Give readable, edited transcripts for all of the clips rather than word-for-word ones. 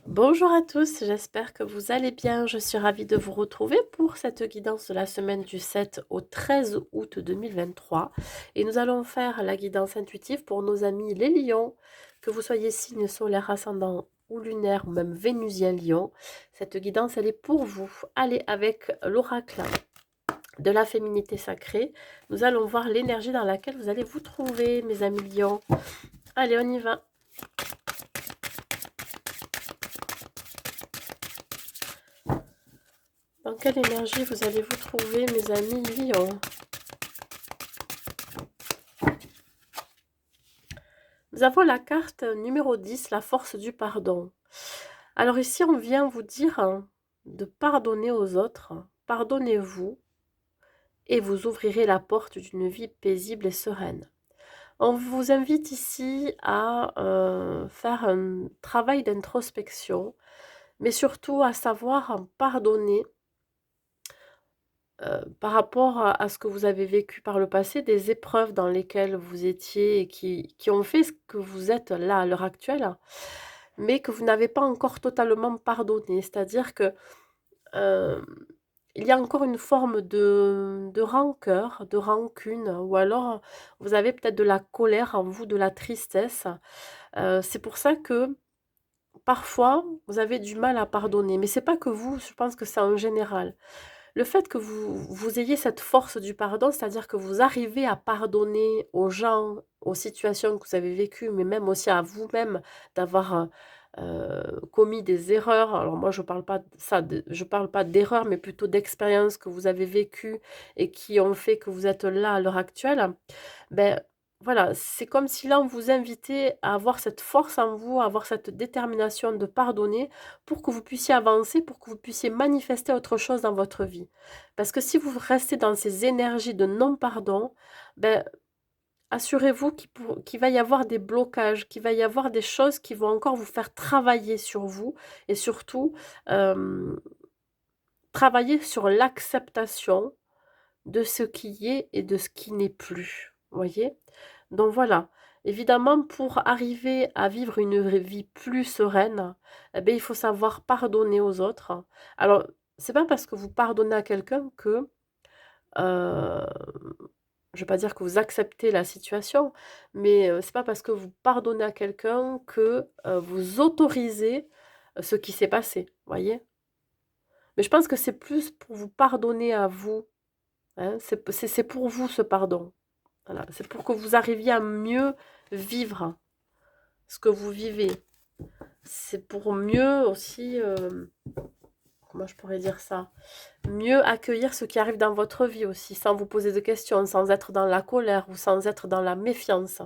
Bonjour à tous, j'espère que vous allez bien. Je suis ravie de vous retrouver pour cette guidance de la semaine du 7 au 13 août 2023. Et nous allons faire la guidance intuitive pour nos amis les lions, que vous soyez signe solaire, ascendant ou lunaire ou même vénusien lion. Cette guidance, elle est pour vous. Allez, avec l'oracle de la féminité sacrée, nous allons voir l'énergie dans laquelle vous allez vous trouver, mes amis lions. Allez, on y va. Dans quelle énergie vous allez vous trouver, mes amis lions? Nous avons la carte numéro 10, la force du pardon. Alors ici, on vient vous dire de pardonner aux autres. Pardonnez-vous et vous ouvrirez la porte d'une vie paisible et sereine. On vous invite ici à faire un travail d'introspection, mais surtout à savoir pardonner par rapport à ce que vous avez vécu par le passé, des épreuves dans lesquelles vous étiez et qui ont fait ce que vous êtes là à l'heure actuelle, mais que vous n'avez pas encore totalement pardonné. C'est-à-dire que il y a encore une forme de rancœur, de rancune, ou alors vous avez peut-être de la colère en vous, de la tristesse. C'est pour ça que parfois vous avez du mal à pardonner, mais c'est pas que vous, je pense que c'est en général. Le fait que vous ayez cette force du pardon, c'est-à-dire que vous arrivez à pardonner aux gens, aux situations que vous avez vécues, mais même aussi à vous-même d'avoir commis des erreurs. Alors moi, je parle pas de ça, je parle pas d'erreurs, mais plutôt d'expériences que vous avez vécues et qui ont fait que vous êtes là à l'heure actuelle. Ben voilà, c'est comme si là, on vous invitait à avoir cette force en vous, à avoir cette détermination de pardonner pour que vous puissiez avancer, pour que vous puissiez manifester autre chose dans votre vie. Parce que si vous restez dans ces énergies de non-pardon, ben, assurez-vous qu'il va y avoir des blocages, qu'il va y avoir des choses qui vont encore vous faire travailler sur vous et surtout euh, travailler sur l'acceptation de ce qui est et de ce qui n'est plus. Vous voyez? Donc voilà, évidemment, pour arriver à vivre une vie plus sereine, eh bien, il faut savoir pardonner aux autres. Alors, c'est pas parce que vous pardonnez à quelqu'un que, euh, je vais pas dire que vous acceptez la situation, mais c'est pas parce que vous pardonnez à quelqu'un que vous autorisez ce qui s'est passé, voyez? Mais je pense que c'est plus pour vous pardonner à vous, hein, c'est pour vous ce pardon. Voilà, c'est pour que vous arriviez à mieux vivre ce que vous vivez. C'est pour mieux aussi, comment je pourrais dire ça? Mieux accueillir ce qui arrive dans votre vie aussi, sans vous poser de questions, sans être dans la colère ou sans être dans la méfiance.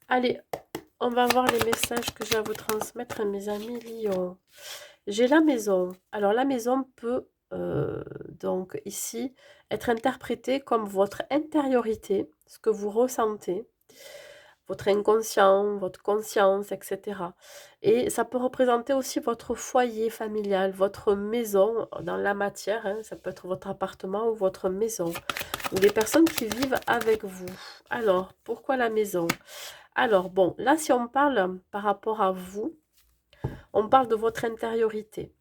Allez, on va voir les messages que j'ai à vous transmettre, mes amis Lion. J'ai la maison. Alors la maison peut donc ici être interprétée comme votre intériorité, ce que vous ressentez, votre inconscient, votre conscience, etc. Et ça peut représenter aussi votre foyer familial, votre maison dans la matière, hein, ça peut être votre appartement ou votre maison, ou les personnes qui vivent avec vous. Alors, pourquoi la maison? Alors, bon, là, si on parle par rapport à vous, on parle de votre intériorité.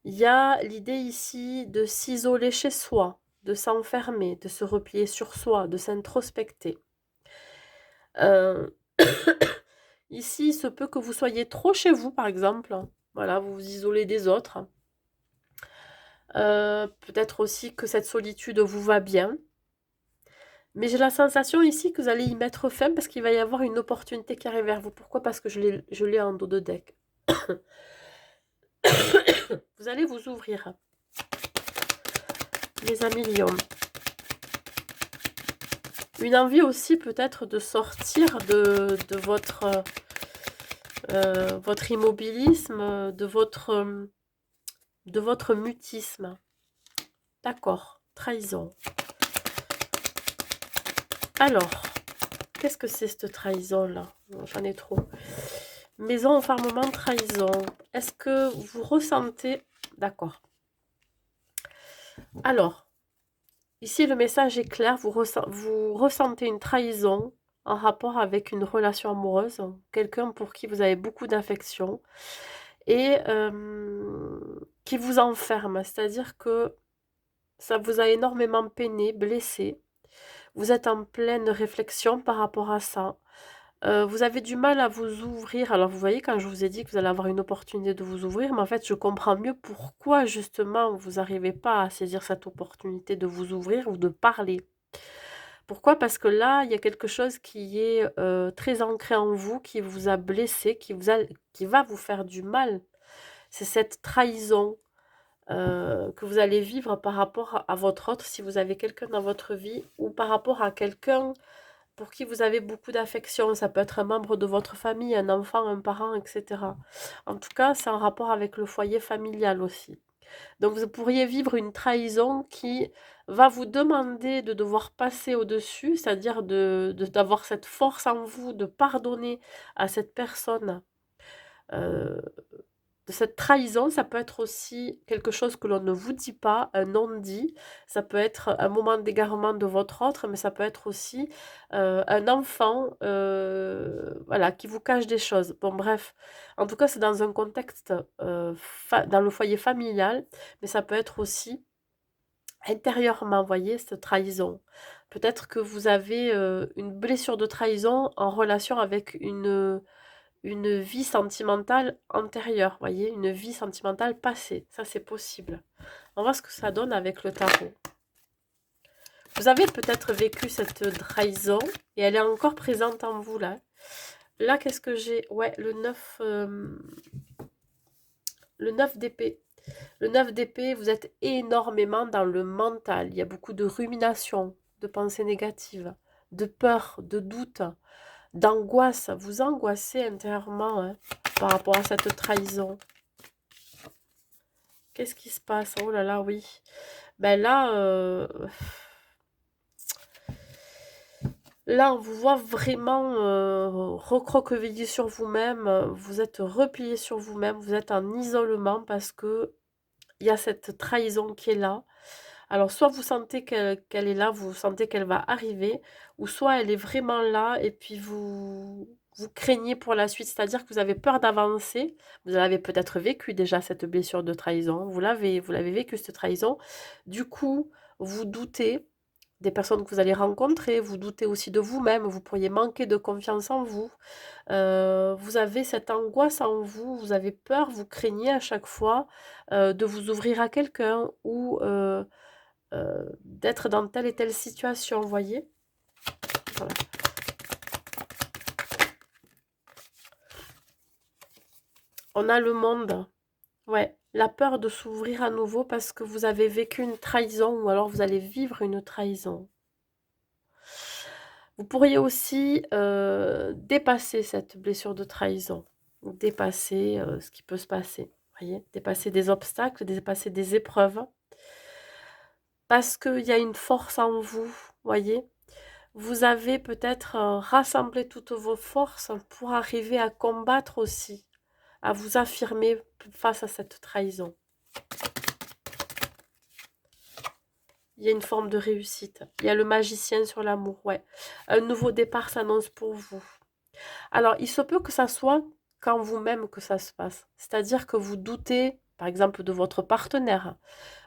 Il y a l'idée ici de s'isoler chez soi, de s'enfermer, de se replier sur soi, de s'introspecter. Euh, Ici, il se peut que vous soyez trop chez vous, par exemple. Voilà, vous vous isolez des autres. Peut-être aussi que cette solitude vous va bien. Mais j'ai la sensation ici que vous allez y mettre fin parce qu'il va y avoir une opportunité qui arrive vers vous. Pourquoi? Parce que je l'ai en dos de deck. Vous allez vous ouvrir, les amis lions. Une envie aussi peut-être de sortir de votre immobilisme, de votre mutisme. D'accord, trahison. Alors, qu'est-ce que c'est cette trahison-là? J'en ai trop. Maison, enfermement, trahison. Est-ce que vous ressentez... D'accord. Alors, ici, le message est clair. Vous ressentez une trahison en rapport avec une relation amoureuse. Quelqu'un pour qui vous avez beaucoup d'affection. et qui vous enferme. C'est-à-dire que ça vous a énormément peiné, blessé. Vous êtes en pleine réflexion par rapport à ça. Vous avez du mal à vous ouvrir. Alors vous voyez, quand je vous ai dit que vous allez avoir une opportunité de vous ouvrir, mais en fait, je comprends mieux pourquoi justement vous n'arrivez pas à saisir cette opportunité de vous ouvrir ou de parler. Pourquoi? Parce que là, il y a quelque chose qui est très ancré en vous, qui vous a blessé, qui va vous faire du mal. C'est cette trahison que vous allez vivre par rapport à votre autre, si vous avez quelqu'un dans votre vie, ou par rapport à quelqu'un pour qui vous avez beaucoup d'affection. Ça peut être un membre de votre famille, un enfant, un parent, etc. En tout cas, c'est en rapport avec le foyer familial aussi. Donc vous pourriez vivre une trahison qui va vous demander de devoir passer au-dessus, c'est-à-dire d'avoir cette force en vous de pardonner à cette personne de cette trahison. Ça peut être aussi quelque chose que l'on ne vous dit pas, un non-dit. Ça peut être un moment d'égarement de votre autre, mais ça peut être aussi un enfant voilà, qui vous cache des choses. Bon, bref. En tout cas, c'est dans un contexte, dans le foyer familial, mais ça peut être aussi intérieurement, vous voyez, cette trahison. Peut-être que vous avez une blessure de trahison en relation avec une vie sentimentale antérieure, voyez, une vie sentimentale passée. Ça, c'est possible. On va voir ce que ça donne avec le tarot. Vous avez peut-être vécu cette trahison et elle est encore présente en vous, là. Là, qu'est-ce que j'ai? Ouais, le 9 d'épée. Le 9 d'épée, vous êtes énormément dans le mental. Il y a beaucoup de rumination, de pensées négatives, de peur, de doute, d'angoisse. Vous angoissez intérieurement hein, par rapport à cette trahison. Qu'est-ce qui se passe? Oh là là, oui. Ben là, là, on vous voit vraiment recroquevillé sur vous-même. Vous êtes replié sur vous-même. Vous êtes en isolement parce que il y a cette trahison qui est là. Alors, soit vous sentez qu'elle est là, vous sentez qu'elle va arriver, ou soit elle est vraiment là et puis vous craignez pour la suite, c'est-à-dire que vous avez peur d'avancer. Vous avez peut-être vécu déjà cette blessure de trahison, vous l'avez vécu cette trahison. Du coup, vous doutez des personnes que vous allez rencontrer, vous doutez aussi de vous-même, vous pourriez manquer de confiance en vous. Vous avez cette angoisse en vous, vous avez peur, vous craignez à chaque fois de vous ouvrir à quelqu'un ou d'être dans telle et telle situation, vous voyez? Voilà. On a le monde. Ouais, la peur de s'ouvrir à nouveau parce que vous avez vécu une trahison ou alors vous allez vivre une trahison. Vous pourriez aussi dépasser cette blessure de trahison, dépasser ce qui peut se passer, voyez, dépasser des obstacles, dépasser des épreuves, parce qu'il y a une force en vous, voyez. Vous avez peut-être rassemblé toutes vos forces pour arriver à combattre aussi, à vous affirmer face à cette trahison. Il y a une forme de réussite. Il y a le magicien sur l'amour, ouais. Un nouveau départ s'annonce pour vous. Alors, il se peut que ça soit quand vous-même que ça se passe. C'est-à-dire que vous doutez, par exemple, de votre partenaire.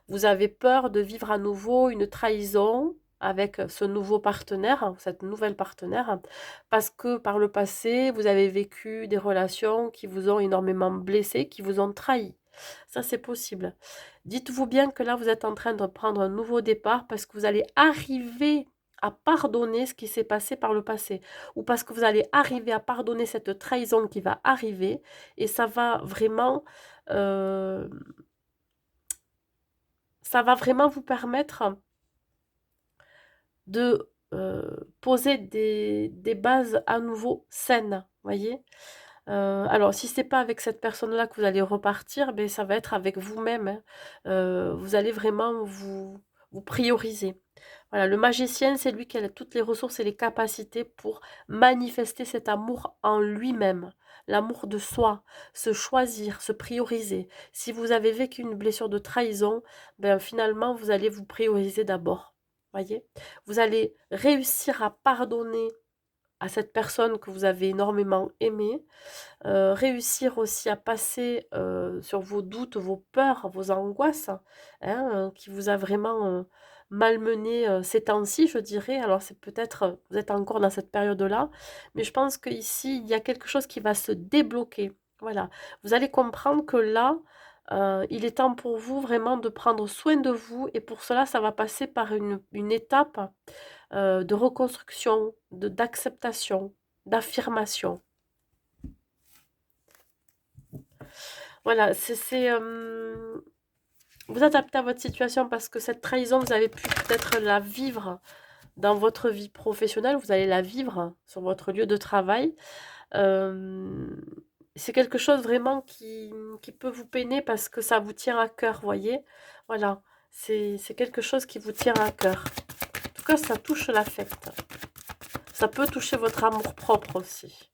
Vous avez peur de vivre à nouveau une trahison avec ce nouveau partenaire, cette nouvelle partenaire, parce que par le passé, vous avez vécu des relations qui vous ont énormément blessé, qui vous ont trahi. Ça, c'est possible. Dites-vous bien que là, vous êtes en train de prendre un nouveau départ parce que vous allez arriver à pardonner ce qui s'est passé par le passé ou parce que vous allez arriver à pardonner cette trahison qui va arriver et euh, ça va vraiment vous permettre de poser des bases à nouveau saines, voyez. Alors, si c'est pas avec cette personne-là que vous allez repartir, ben, ça va être avec vous-même. Hein. Vous allez vraiment vous prioriser. Voilà, le magicien, c'est lui qui a toutes les ressources et les capacités pour manifester cet amour en lui-même. L'amour de soi, se choisir, se prioriser. Si vous avez vécu une blessure de trahison, ben finalement, vous allez vous prioriser d'abord. Voyez? Vous allez réussir à pardonner à cette personne que vous avez énormément aimée, réussir aussi à passer, sur vos doutes, vos peurs, vos angoisses, hein, qui vous a vraiment, malmené, ces temps-ci, je dirais. Alors c'est peut-être, vous êtes encore dans cette période-là, mais je pense qu'ici, il y a quelque chose qui va se débloquer. Voilà. Vous allez comprendre que là, il est temps pour vous vraiment de prendre soin de vous et pour cela, ça va passer par une étape, de reconstruction, d'acceptation, d'affirmation. Voilà, vous adaptez à votre situation parce que cette trahison, vous avez pu peut-être la vivre dans votre vie professionnelle, vous allez la vivre sur votre lieu de travail. Hem, c'est quelque chose vraiment qui peut vous peiner parce que ça vous tient à cœur, voyez? Voilà, c'est quelque chose qui vous tient à cœur. En tout cas, ça touche l'affect. Ça peut toucher votre amour-propre aussi.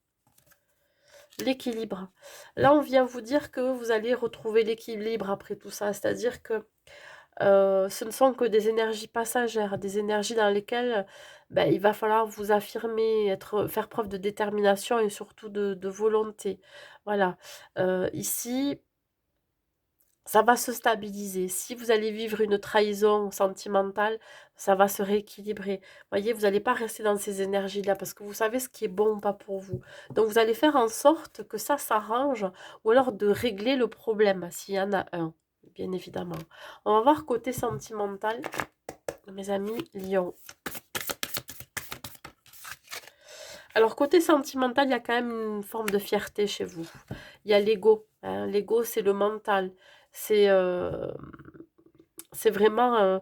L'équilibre. Là, on vient vous dire que vous allez retrouver l'équilibre après tout ça. C'est-à-dire que ce ne sont que des énergies passagères, des énergies dans lesquelles, ben, il va falloir vous affirmer, faire preuve de détermination et surtout de volonté. Voilà. Ici, ça va se stabiliser. Si vous allez vivre une trahison sentimentale, ça va se rééquilibrer. Voyez, vous n'allez pas rester dans ces énergies-là parce que vous savez ce qui est bon ou pas pour vous. Donc vous allez faire en sorte que ça s'arrange ou alors de régler le problème s'il y en a un, bien évidemment. On va voir côté sentimental, mes amis Lion. Alors côté sentimental, il y a quand même une forme de fierté chez vous. Il y a l'ego, hein. L'ego, c'est le mental. C'est c'est vraiment,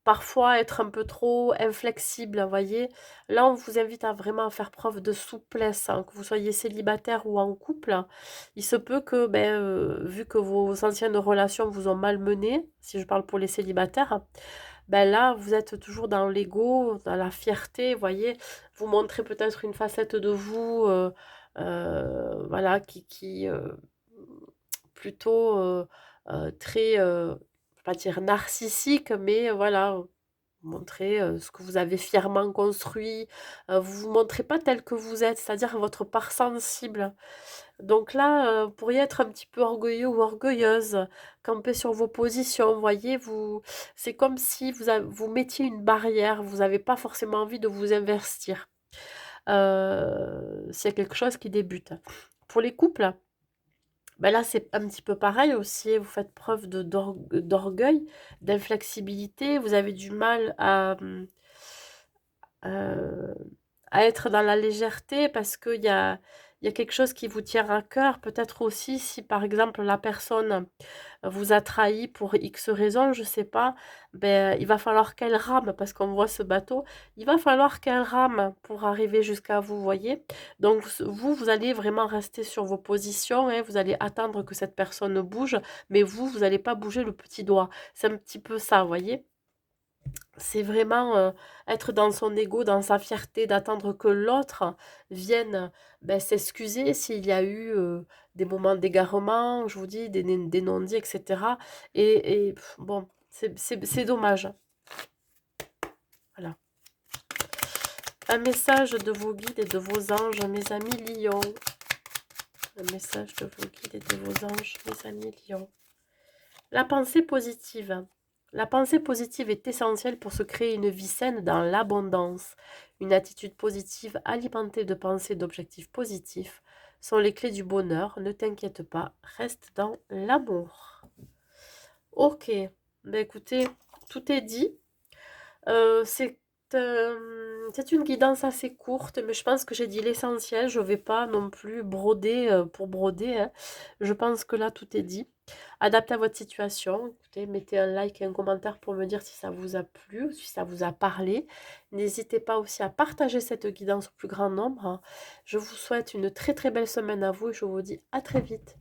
parfois être un peu trop inflexible, vous voyez? Là, on vous invite à vraiment faire preuve de souplesse, hein, que vous soyez célibataire ou en couple. Il se peut que, ben, vu que vos anciennes relations vous ont malmené, si je parle pour les célibataires, ben là, vous êtes toujours dans l'ego, dans la fierté, vous voyez? Vous montrez peut-être une facette de vous, voilà, plutôt, très, je vais pas dire narcissique, mais voilà, montrer, ce que vous avez fièrement construit, vous vous montrez pas tel que vous êtes, c'est-à-dire votre part sensible. Donc là, vous pourriez être un petit peu orgueilleux ou orgueilleuse, camper sur vos positions, vous voyez? C'est comme si vous mettiez une barrière, vous avez pas forcément envie de vous investir, s'il y a quelque chose qui débute. Pour les couples, bah, là, c'est un petit peu pareil aussi, vous faites preuve d'orgueil, d'inflexibilité, vous avez du mal Heu, à être dans la légèreté parce qu'il y a quelque chose qui vous tient à cœur. Peut-être aussi si, par exemple, la personne vous a trahi pour X raison, je sais pas, ben, il va falloir qu'elle rame parce qu'on voit ce bateau. Il va falloir qu'elle rame pour arriver jusqu'à vous, voyez? Donc vous allez vraiment rester sur vos positions, hein, vous allez attendre que cette personne bouge, mais vous allez pas bouger le petit doigt. C'est un petit peu ça, voyez? C'est vraiment, être dans son ego, dans sa fierté, d'attendre que l'autre vienne, beh, s'excuser s'il y a eu, des moments d'égarement, je vous dis, des non-dits et cetera et bon, c'est dommage. Voilà. Un message de vos guides et de vos anges, mes amis lions. Un message de vos guides et de vos anges, mes amis lions. La pensée positive. La pensée positive est essentielle pour se créer une vie saine dans l'abondance. Une attitude positive alimentée de pensées et d'objectifs positifs sont les clés du bonheur. Ne t'inquiète pas, reste dans l'amour. Ok, ben écoutez, tout est dit. C'est une guidance assez courte, mais je pense que j'ai dit l'essentiel. Je ne vais pas non plus broder pour broder, hein. Je pense que là, tout est dit. Adaptez à votre situation. Écoutez, mettez un like et un commentaire pour me dire si ça vous a plu ou si ça vous a parlé. N'hésitez pas aussi à partager cette guidance au plus grand nombre, hein. Je vous souhaite une très très belle semaine à vous et je vous dis à très vite.